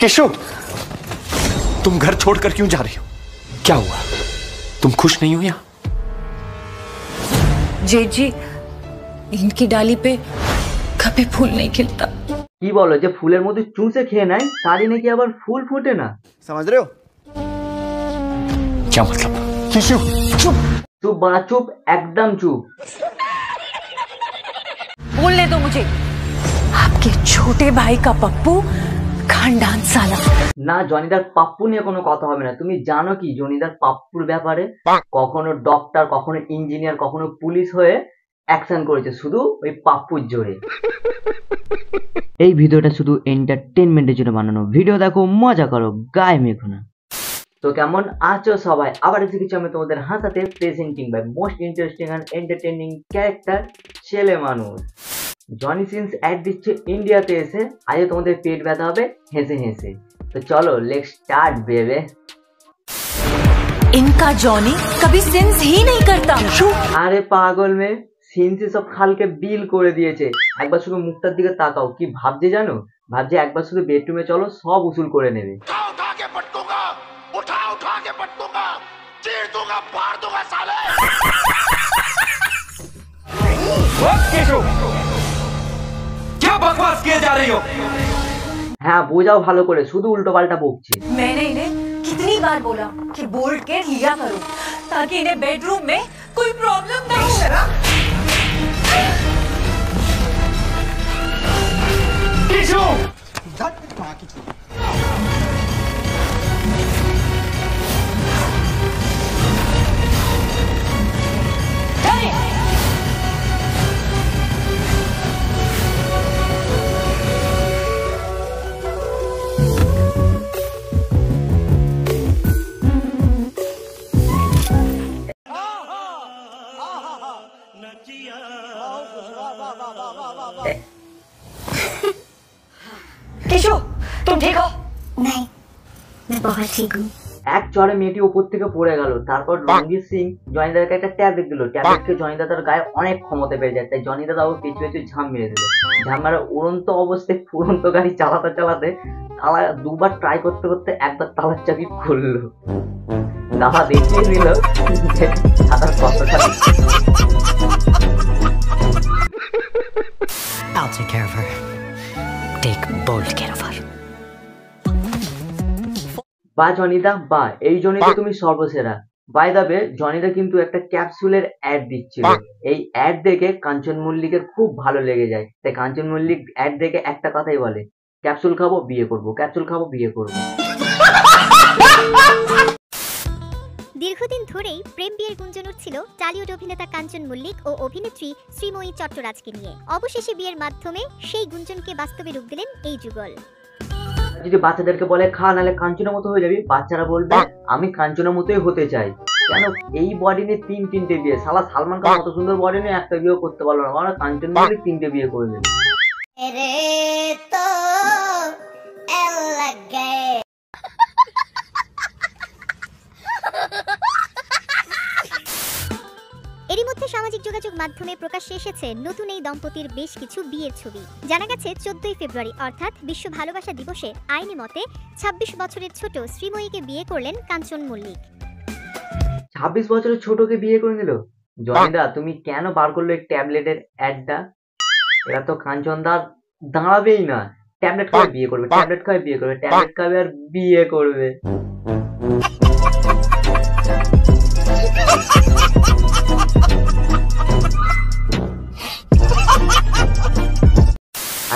केशव, तुम घर छोड़कर क्यों जा रही हो? क्या हुआ? तुम खुश नहीं हो यहाँ? जेठ जी, इनकी डाली पे कभी फूल नहीं खिलता। কি বলো যে ফুলের মধ্যে চুষে খেয়ে নেয় তারই নাকি আবার ফুল ফোটে না? समझ रहे हो? क्या मतलब? केशव, चुप। चुप बड़ा चुप, एकदम चुप। बोलने दो मुझे। आपके छोटे भाई का पप्पू खानदान साला। না, জনিদার পাপ্পু নিয়ে কোনো কথা হবে না। তুমি জানো কি জনিদার পাপ্পুর ব্যাপারে? কখনো ডক্টর, কখনো ইঞ্জিনিয়ার, কখনো পুলিশ হয়ে অ্যাকশন করেছে শুধু ওই পাপ্পুর জোরে। এই ভিডিওটা শুধু এন্টারটেনমেন্টের জন্য বানানো। ভিডিও দেখো, মজা করো, গায়ে মেখো না। তো কেমন আছো সবাই? আবার এসে কিছু আমি তোমাদের হাসাতে presenting by most interesting and entertaining character ছেলে মানুষ। জনি সিন্স অ্যাড দিচ্ছে ইন্ডিয়াতে এসে। আজকে তোমাদের পেট ব্যথা হবে হেসে হেসে। তো চলো লেটস স্টার্ট বেবে। इनका जॉनी कभी सिंस ही नहीं करता। আরে পাগল মেয়ে, সিন্সে সব খালকে বিল করে দিয়েছে। একবার শুধু মুখটার দিকে তাকাও, কি ভাবছে জানো? ভাবছে একবার শুধু বেডরুমে চলো, সব উসুল করে নেবে। क्या बकवास किए जा रही हो? হ্যাঁ বোঝাও ভালো করে, শুধু উল্টো পাল্টা বকছে। मैंने इन्हें कितनी बार बोला कि बोल्ड केयर लिया करो ताकि इन्हें बेडरूम में कोई प्रॉब्लम ना हो। केशव, तुम ठीक हो? नहीं, मैं बहुत ठीक हूँ। এক চড়ে মেয়েটি উপর থেকে পড়ে গেল। তারপর রণজিৎ সিং জনিদাকে একটা ট্যাবলেট দিল। ট্যাবলেট খেয়ে জনিদা তার গায়ে অনেক ক্ষমতা পেয়ে যায়। তাই জনিদা তাও পিছু পিছু ঝাঁপ মেরে দিল। ঝাঁপ মারা উড়ন্ত অবস্থায় ফুরন্ত গাড়ি চালাতে চালাতে তালা দুবার ট্রাই করতে করতে একবার তালার চাবি খুললো। দাদা দেখিয়ে দিল সাঁতার কতটা। I'll take care of her. Take bold care of her. বা জনিদা বা, এই জনিদা তুমি সর্বসেরা। বাই দ্য ওয়ে, জনিদা কিন্তু একটা ক্যাপসুলের অ্যাড দিচ্ছিল। এই অ্যাড দেখে কাঞ্চন মল্লিকের খুব ভালো লেগে যায়। তাই কাঞ্চন মল্লিক অ্যাড দেখে একটা কথাই বলে, ক্যাপসুল খাবো বিয়ে করবো, ক্যাপসুল খাবো বিয়ে করবো। দীর্ঘদিন ধরেই প্রেম বিয়ের গুঞ্জন উঠছিল টলিউড অভিনেতা কাঞ্চন মল্লিক ও অভিনেত্রী শ্রীময়ী চট্টরাজকে নিয়ে। অবশেষে বিয়ের মাধ্যমে সেই গুঞ্জনকে বাস্তবে রূপ দিলেন এই যুগল। যদি বাচ্চাদেরকে বলে খা নাহলে কাঞ্চনের মতো হয়ে যাবি, বাচ্চারা বলবে আমি কাঞ্চনের মতোই হতে চাই। কেন এই বডি নিয়ে তিনটে বিয়ে? সালা সালমান খান মতো সুন্দর বডি নিয়ে একটা বিয়ে করতে পারলো না, আমরা কাঞ্চন মল্লিক তিনটে বিয়ে করে দেবে। এরই মধ্যে সামাজিক যোগাযোগ মাধ্যমে প্রকাশ্যে এসেছে নতুন এই দম্পতির বেশ কিছু বিয়ের ছবি। জানা গেছে 14ই ফেব্রুয়ারি অর্থাৎ বিশ্ব ভালোবাসা দিবসে আইনি মতে 26 বছরের ছোট শ্রীময়ীকে বিয়ে করলেন কাঞ্চন মল্লিক। 26 বছরের ছোটকে বিয়ে করে নিল। জনিদা তুমি কেন বার করলো এই ট্যাবলেটের অ্যাডটা? এরা তো কাঞ্চনদা দাঁড়াবেই না। ট্যাবলেট খাবে বিয়ে করবে, ট্যাবলেট খাবে বিয়ে করবে, ট্যাবলেট খাবে আর বিয়ে করবে।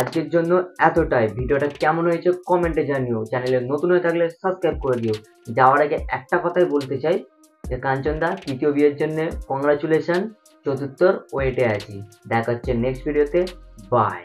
আজকের জন্য এতটাই। ভিডিওটা কেমন হয়েছে কমেন্টে জানিও। চ্যানেলে নতুন হয়ে থাকলে সাবস্ক্রাইব করে দিও। যাওয়ার আগে একটা কথাই বলতে চাই যে কাঞ্চনদা তৃতীয় বিয়ের জন্য কংগ্রাচুলেশন। চতুর্থর ওয়েটে আছি। দেখা হচ্ছে নেক্সট ভিডিওতে। বাই।